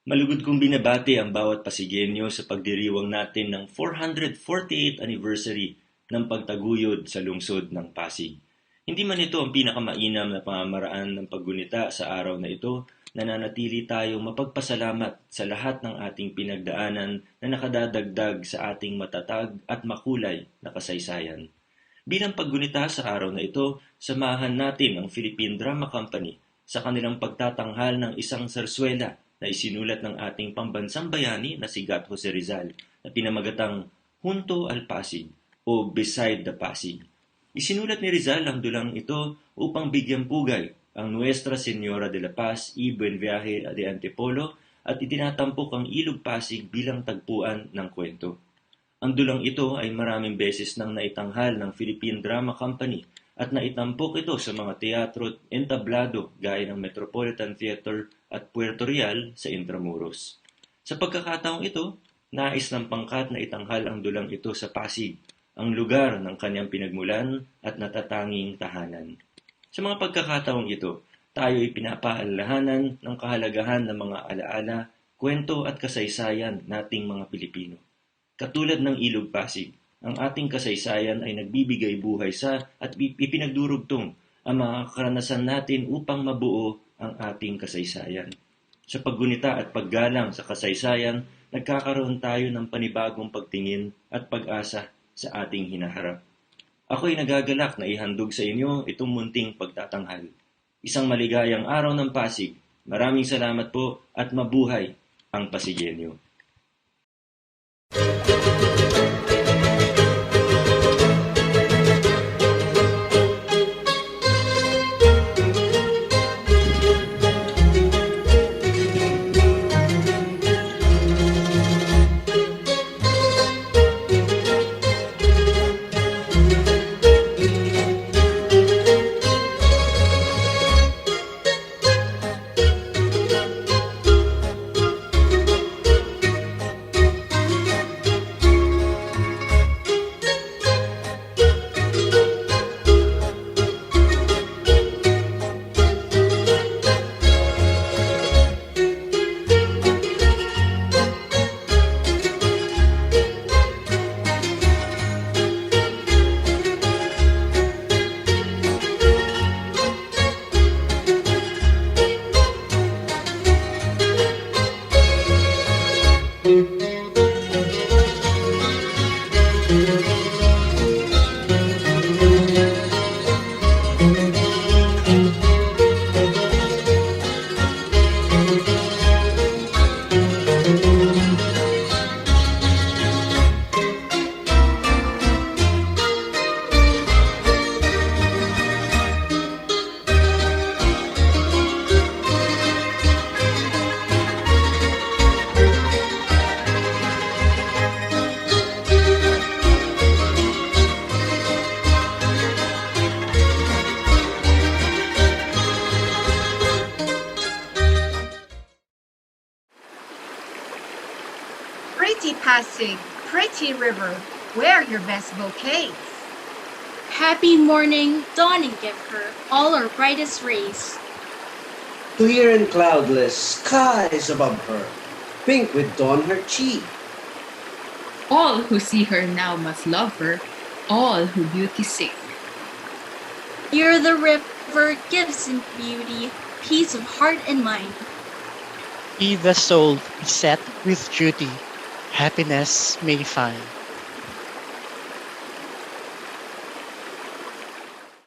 Malugod kong binabati ang bawat Pasigenyo sa pagdiriwang natin ng 448th anniversary ng pagtaguyod sa lungsod ng Pasig. Hindi man ito ang pinakamainam na pamamaraan ng paggunita sa araw na ito, nananatili tayong mapagpasalamat sa lahat ng ating pinagdaanan na nakadadagdag sa ating matatag at makulay na kasaysayan. Bilang paggunita sa araw na ito, samahan natin ang Philippine Drama Company sa kanilang pagtatanghal ng isang sarswela na isinulat ng ating pambansang bayani na si Jose Rizal na pinamagatang Junto al Pasig o Beside the Pasig. Isinulat ni Rizal ang dulang ito upang bigyang pugay ang Nuestra Señora de la Paz y Buen Viaje de Antipolo at itinatampok ang Ilog Pasig bilang tagpuan ng kwento. Ang dulang ito ay maraming beses nang naitanghal ng Philippine Drama Company at naitampok ito sa mga teatro at entablado gaya ng Metropolitan Theater at Puerto Real sa Intramuros. Sa pagkakataong ito, nais ng pangkat na itanghal ang dulang ito sa Pasig, ang lugar ng kanyang pinagmulan at natatanging tahanan. Sa mga pagkakataong ito, tayo ay pinapaalalahanan ng kahalagahan ng mga alaala, kwento at kasaysayan nating mga Pilipino. Katulad ng Ilog Pasig, ang ating kasaysayan ay nagbibigay buhay sa at ipinagdurugtong ang mga karanasan natin upang mabuo ang ating kasaysayan. Sa paggunita at paggalang sa kasaysayan, nagkakaroon tayo ng panibagong pagtingin at pag-asa sa ating hinaharap. Ako'y nagagalak na ihandog sa inyo itong munting pagtatanghal. Isang maligayang araw ng Pasig. Maraming salamat po at mabuhay ang Pasigenyo. Pretty Pasig, pretty river, wear your best bouquets. Happy morning, dawn and give her all our brightest rays. Clear and cloudless, skies above her, pink with dawn her cheek. All who see her now must love her, all who beauty seek. Here the river gives in beauty, peace of heart and mind. Be the soul beset with duty, happiness may find.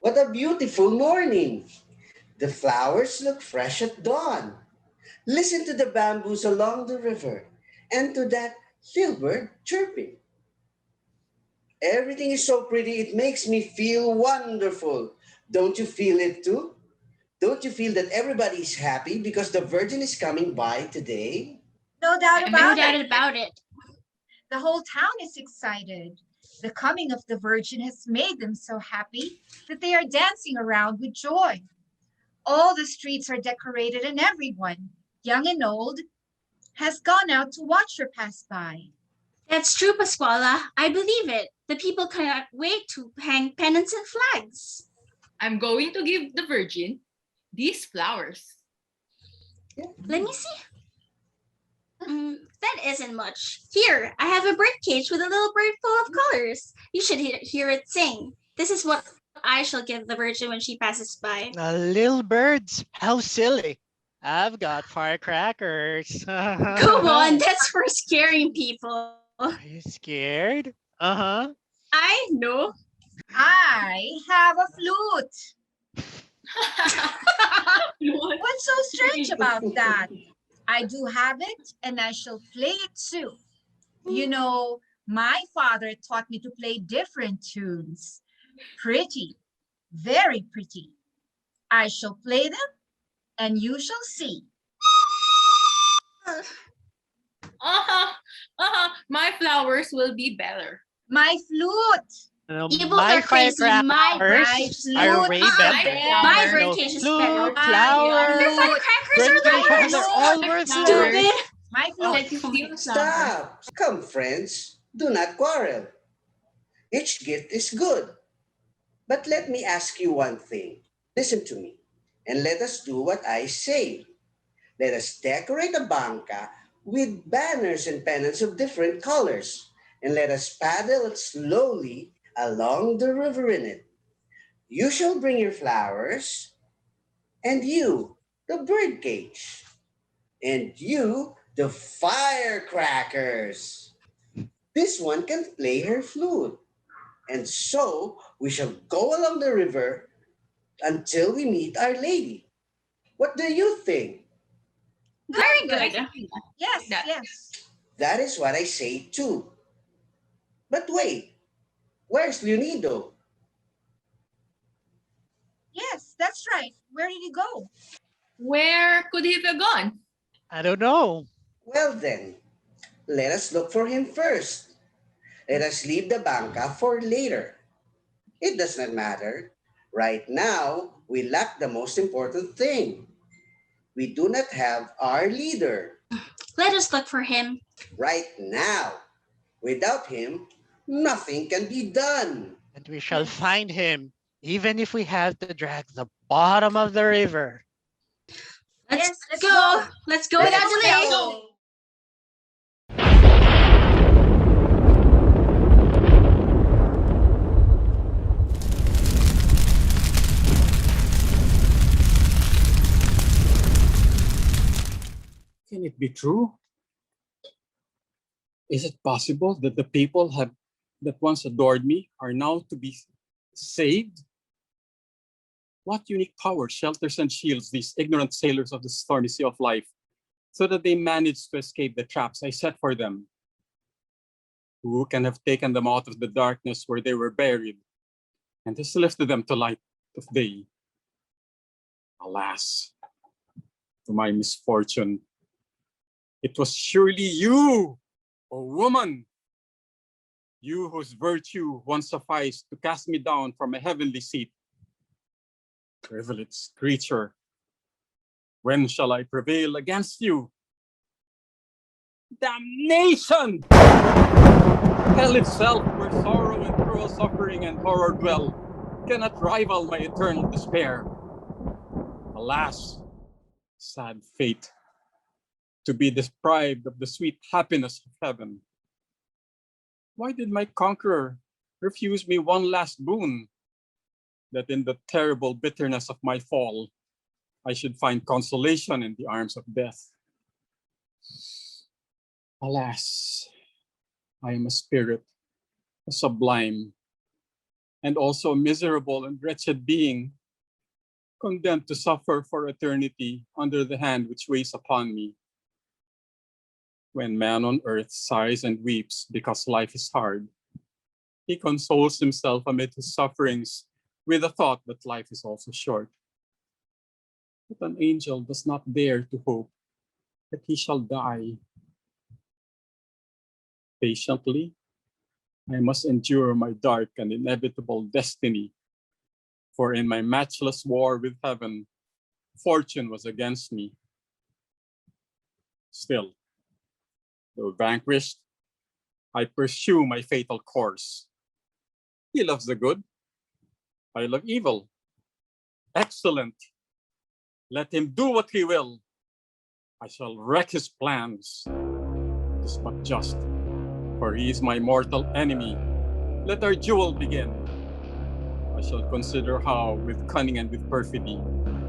What a beautiful morning! The flowers look fresh at dawn. Listen to the bamboos along the river and to that bluebird chirping. Everything is so pretty, it makes me feel wonderful. Don't you feel it too? Don't you feel that everybody is happy because the Virgin is coming by today? No doubt No about doubt it. about it. The whole town is excited. The coming of the Virgin has made them so happy that they are dancing around with joy. All the streets are decorated and everyone, young and old, has gone out to watch her pass by. That's true, Pasquala. I believe it. The people cannot wait to hang pennants and flags. I'm going to give the Virgin these flowers. Let me see. isn't much. Here, I have a bird cage with a little bird full of colors. You should hear it sing. This is what I shall give the Virgin when she passes by. Little birds, how silly. I've got firecrackers. Come on, that's for scaring people. Are you scared? Uh-huh. I know. I have a flute. What? What's so strange about that? I do have it, and I shall play it too. You know, my father taught me to play different tunes. Pretty, very pretty. I shall play them, and you shall see. My flowers will be better. My flute. You both My are crazy. My firecrackers flute are way is better. better. My There's bird no cage is flute, better. flowers, Your firecrackers are the bird worst. they're all worthless. Stupid. My Oh, flute. Let you steal flowers. Stop! Come, friends, do not quarrel. Each gift is good. But let me ask you one thing. Listen to me, and let us do what I say. Let us decorate a banca with banners and pennants of different colors, and let us paddle slowly along the river in it. You shall bring your flowers, and you, the bird cage, and you, the firecrackers. This one can play her flute, and so we shall go along the river until we meet Our Lady. What do you think? Very good. Yes, That. yes. That is what I say too. But wait, where's Leonido? Yes, that's right. Where did he go? Where could he have gone? I don't know. Well then, let us look for him first. Let us leave the banca for later. It does not matter. Right now, we lack the most important thing. We do not have our leader. Let us look for him. Right now. Without him, nothing can be done. And we shall find him, even if we have to drag the bottom of the river. Let's Yes, let's go. go. Let's go Let's without delay. go. Can it be true? Is it possible that the people that once adored me are now to be saved? What unique power shelters and shields these ignorant sailors of the stormy sea of life so that they manage to escape the traps I set for them? Who can have taken them out of the darkness where they were buried and has lifted them to light of day? Alas, to my misfortune, it was surely you, O woman, you whose virtue once sufficed to cast me down from a heavenly seat. Privileged creature, when shall I prevail against you? Damnation! Hell itself, where sorrow and cruel suffering and horror dwell, cannot rival my eternal despair. Alas, sad fate, to be deprived of the sweet happiness of heaven. Why did my conqueror refuse me one last boon, that in the terrible bitterness of my fall, I should find consolation in the arms of death? Alas, I am a spirit, a sublime, and also a miserable and wretched being, condemned to suffer for eternity under the hand which weighs upon me. When man on earth sighs and weeps because life is hard, he consoles himself amid his sufferings with the thought that life is also short. But an angel does not dare to hope that he shall die. Patiently, I must endure my dark and inevitable destiny, for in my matchless war with heaven, fortune was against me. Still, though vanquished, I pursue my fatal course. He loves the good, I love evil. Excellent. Let him do what he will. I shall wreck his plans. is but just, for he is my mortal enemy. Let our duel begin. I shall consider how, with cunning and with perfidy,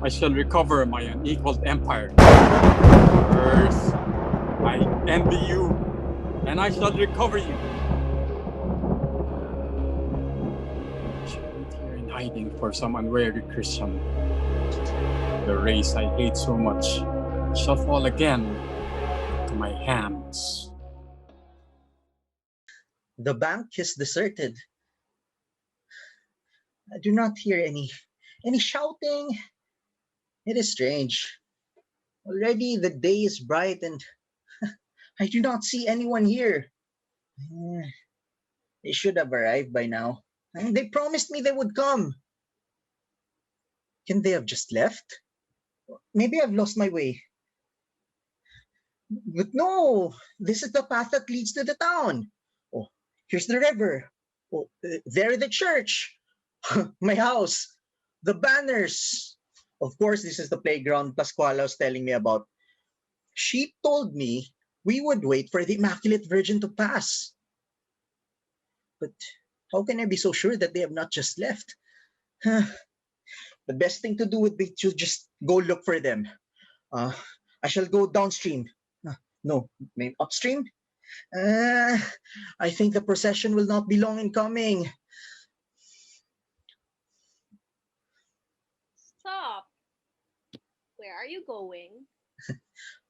I shall recover my unequaled empire. Earth, I envy you, and I shall recover you. I shall wait here in hiding for some unwary Christian. The race I hate so much shall fall again to my hands. The bank is deserted. I do not hear any shouting. It is strange. Already the day is bright and I do not see anyone here. Eh, They should have arrived by now. And they promised me they would come. Can they have just left? Maybe I've lost my way. But no, this is the path that leads to the town. Oh, here's the river. Oh, there the church. My house. The banners. Of course, this is the playground Pascuala was telling me about. She told me we would wait for the Immaculate Virgin to pass. But how can I be so sure that they have not just left? The best thing to do would be to just go look for them. Uh, I shall go downstream. No, maybe upstream? Uh, I think the procession will not be long in coming. Stop. Where are you going?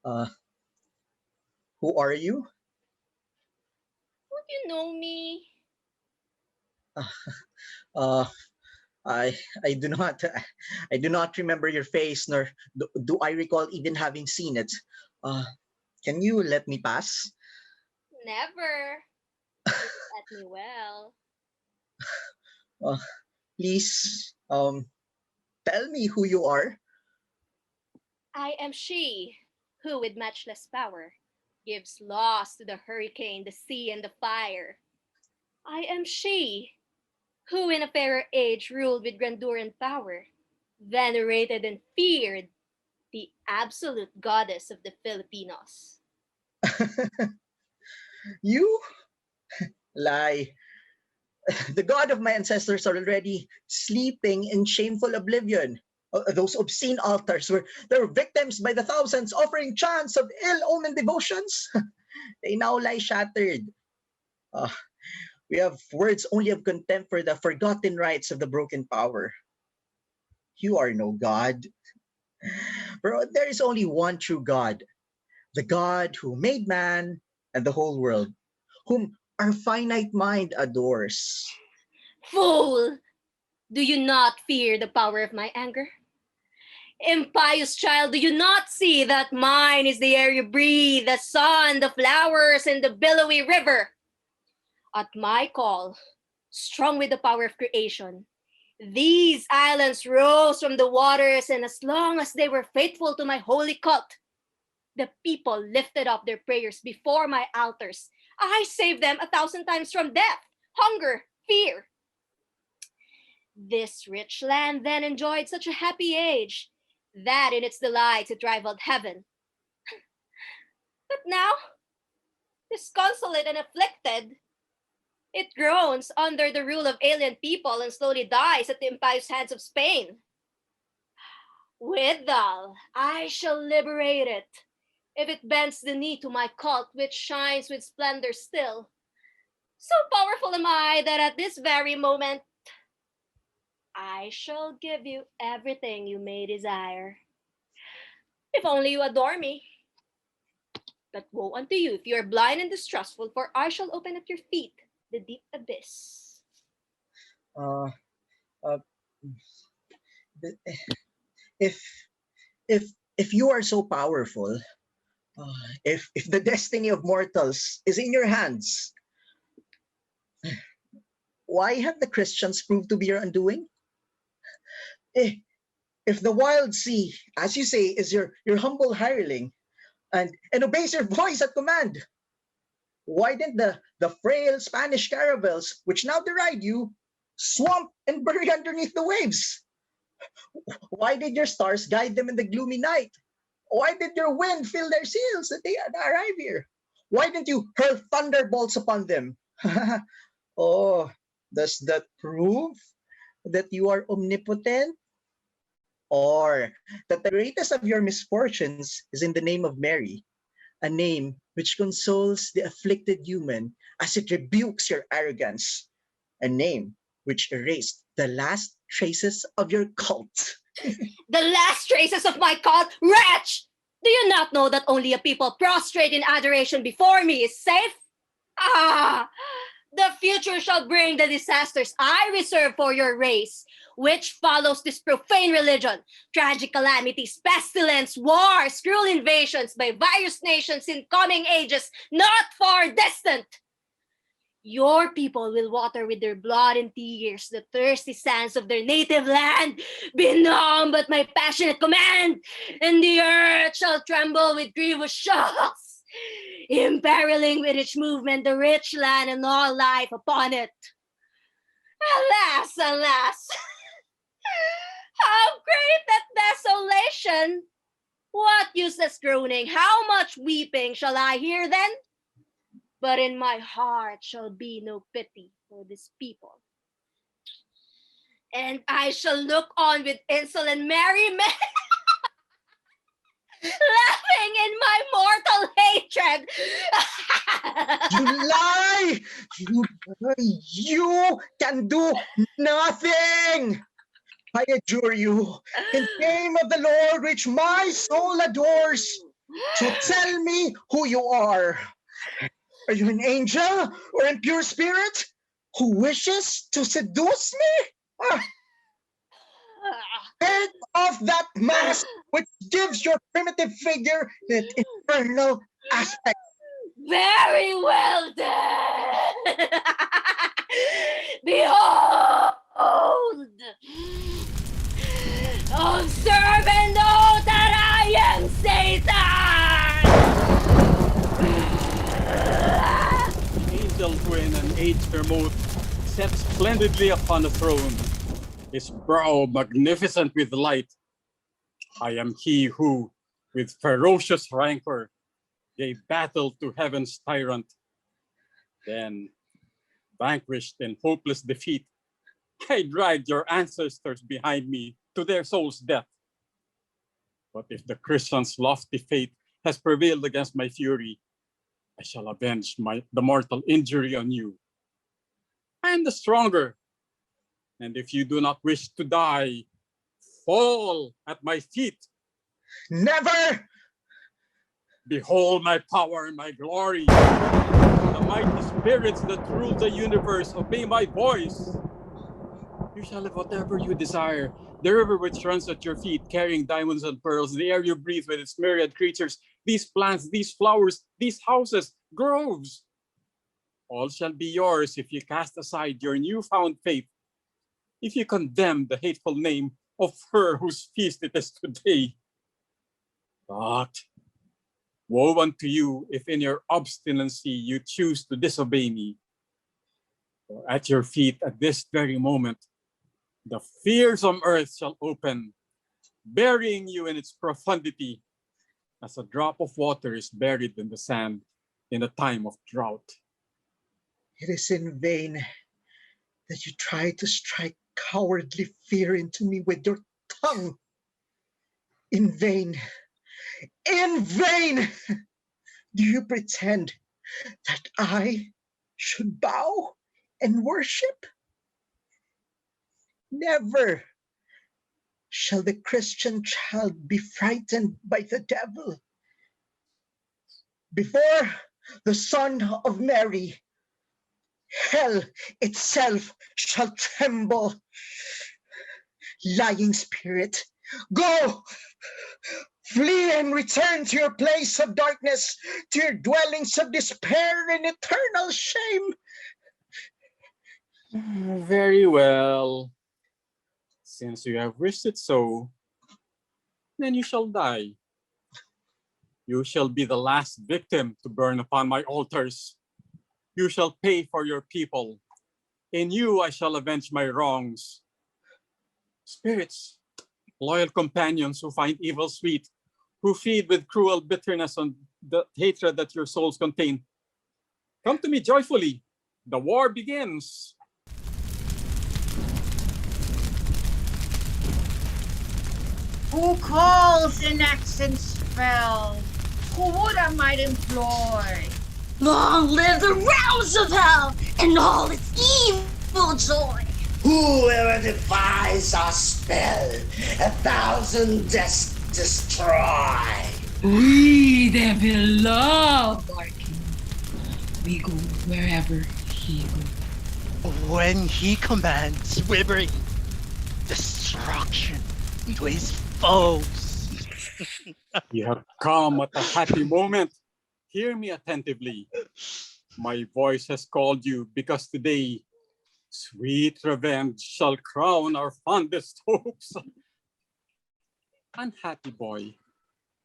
Uh, who are you? Don't you know me? Uh, I do not I do not remember your face, nor do I recall even having seen it. Uh, can you let me pass? Never. Look at me well. Uh, please, tell me who you are. I am she who, with matchless power, gives laws to the hurricane, the sea, and the fire. I am she who, in a fairer age, ruled with grandeur and power, venerated and feared the absolute goddess of the Filipinos. You lie. The god of my ancestors are already sleeping in shameful oblivion. Those obscene altars where there were victims by the thousands offering chants of ill-omened devotions. They now lie shattered. Uh, we have words only of contempt for the forgotten rites of the broken power. You are no god. Bro, there is only one true God, the God who made man and the whole world, whom our finite mind adores. Fool! Do you not fear the power of my anger? Impious child, do you not see that mine is the air you breathe, the sun, the flowers, and the billowy river? At my call, strong with the power of creation, these islands rose from the waters, and as long as they were faithful to my holy cult, the people lifted up their prayers before my altars. I saved them 1,000 times from death, hunger, fear. This rich land then enjoyed such a happy age that in its delights it rivaled heaven. But now, disconsolate and afflicted, it groans under the rule of alien people and slowly dies at the impious hands of Spain. Withal, I shall liberate it, if it bends the knee to my cult, which shines with splendor still. So powerful am I that at this very moment, I shall give you everything you may desire. If only you adore me. But woe unto you if you are blind and distrustful, for I shall open at your feet the deep abyss. Uh, uh, if if if you are so powerful, if the destiny of mortals is in your hands, why have the Christians proved to be your undoing? Eh, If the wild sea, as you say, is your humble hireling and obeys your voice at command, why didn't the frail Spanish caravels, which now deride you, swamp and bury underneath the waves? Why did your stars guide them in the gloomy night? Why did your wind fill their sails that they arrive here? Why didn't you hurl thunderbolts upon them? Oh, does that prove that you are omnipotent? Or that the greatest of your misfortunes is in the name of Mary, a name which consoles the afflicted human as it rebukes your arrogance, a name which erased the last traces of your cult. The last traces of my cult, wretch! Do you not know that only a people prostrate in adoration before me is safe? Ah! The future shall bring the disasters I reserve for your race, which follows this profane religion. Tragic calamities, pestilence, wars, cruel invasions by various nations in coming ages, not far distant. Your people will water with their blood and tears the thirsty sands of their native land, benumbed at my passionate command, and the earth shall tremble with grievous shocks, imperiling with each movement the rich land and all life upon it. Alas, alas! How great that desolation! What useless groaning, how much weeping shall I hear then? But in my heart shall be no pity for this people. And I shall look on with insolent merriment, laughing in my mortal hatred. You lie! You can do nothing! I adjure you, in the name of the Lord which my soul adores, to tell me who you are. Are you an angel or a pure spirit who wishes to seduce me? Ah, head off that mask which gives your primitive figure that infernal aspect. Very well then. Behold, observe and know that I am Satan. Angel twin and age remote sat splendidly upon a throne, his brow magnificent with light. I am he who, with ferocious rancor, gave battle to heaven's tyrant. Then, vanquished in hopeless defeat, I dragged your ancestors behind me to their soul's death. But if the Christian's lofty fate has prevailed against my fury, I shall avenge the mortal injury on you. I am the stronger, and if you do not wish to die, fall at my feet. Never! Behold my power and my glory. The mighty spirits that rule the universe obey my voice. You shall have whatever you desire. The river which runs at your feet, carrying diamonds and pearls, the air you breathe with its myriad creatures, these plants, these flowers, these houses, groves. All shall be yours if you cast aside your newfound faith, if you condemn the hateful name of her whose feast it is today. But woe unto you if in your obstinacy you choose to disobey me. For at your feet at this very moment, the fearsome earth shall open, burying you in its profundity, as a drop of water is buried in the sand in a time of drought. It is in vain that you try to strike cowardly fear into me with your tongue. In vain do you pretend that I should bow and worship? Never shall the Christian child be frightened by the devil. Before the Son of Mary, hell itself shall tremble. Lying spirit, go! Flee and return to your place of darkness, to your dwellings of despair and eternal shame. Very well. Since you have wished it so, then you shall die. You shall be the last victim to burn upon my altars. You shall pay for your people. In you I shall avenge my wrongs. Spirits, loyal companions who find evil sweet, who feed with cruel bitterness on the hatred that your souls contain. Come to me joyfully. The war begins. Who calls in accents spell? Who would I might employ? Long live the realms of hell and all its evil joy. Whoever defies our spell, 1,000 destroy. We devil love our king. We go wherever he goes. When he commands, we bring destruction to his foes. You have come at a happy moment. Hear me attentively. My voice has called you because today, sweet revenge shall crown our fondest hopes. Unhappy boy,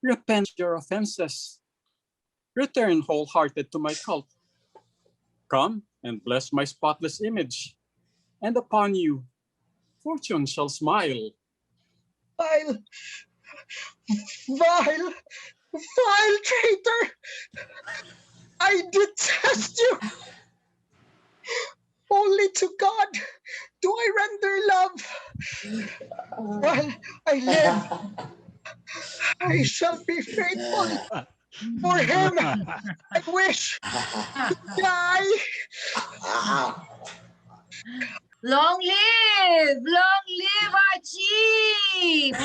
repent your offenses. Return wholehearted to my cult. Come and bless my spotless image, and upon you, fortune shall smile. Vile, vile, vile traitor! I detest you! Only to God do I render love. While I live, I shall be faithful. For him, I wish to die. Long live our chief!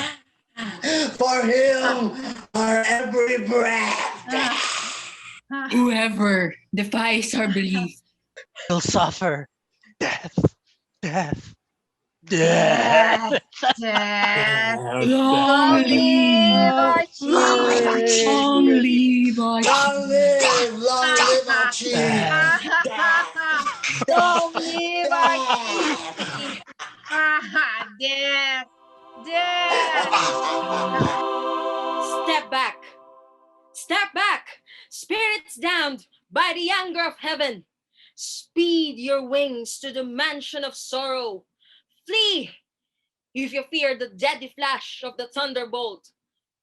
For him, our every breath. Whoever defies our belief Will suffer death, death, death. Death. Long live, our Long live our chief! chief. long live our Long live our chief. Long live our chief! Death! Death! Step back! Step back! Spirits damned by the anger of heaven! Speed your wings to the mansion of sorrow. Flee if you fear the deadly flash of the thunderbolt.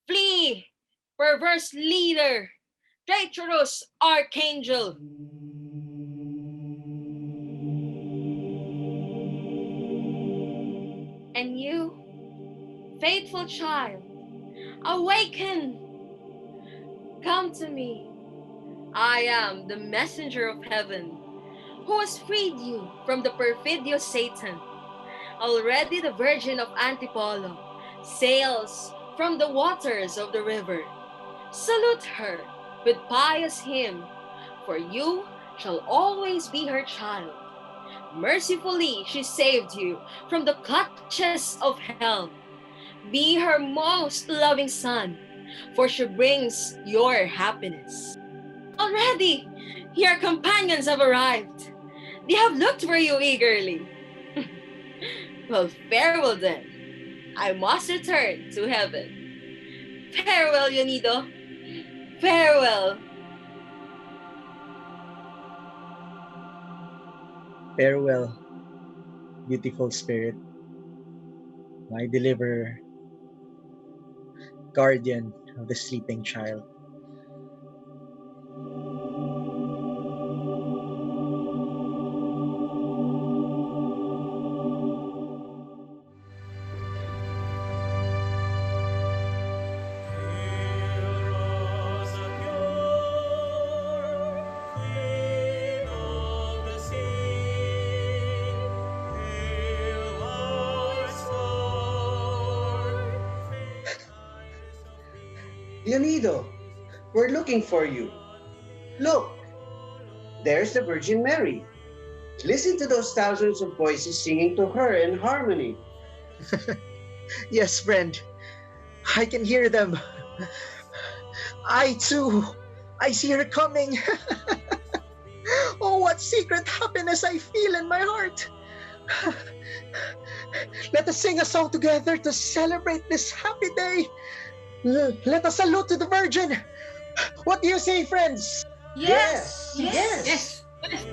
Flee, perverse leader, traitorous archangel. And you, faithful child, awaken. Come to me. I am the messenger of heaven, who has freed you from the perfidious Satan. Already the Virgin of Antipolo sails from the waters of the river. Salute her with pious hymn, for you shall always be her child. Mercifully she saved you from the clutches of hell. Be her most loving son, for she brings your happiness. Already your companions have arrived. They have looked for you eagerly. Well, farewell then. I must return to heaven. Farewell, Unido. Farewell. Farewell, beautiful spirit, my deliverer, guardian of the sleeping child. Leonido, we're looking for you. Look, there's the Virgin Mary. Listen to those thousands of voices singing to her in harmony. Yes, friend, I can hear them. I too, I see her coming. Oh, what secret happiness I feel in my heart. Let us sing a song together to celebrate this happy day. Let us salute to the Virgin. What do you say, friends? Yes! Yes. yes.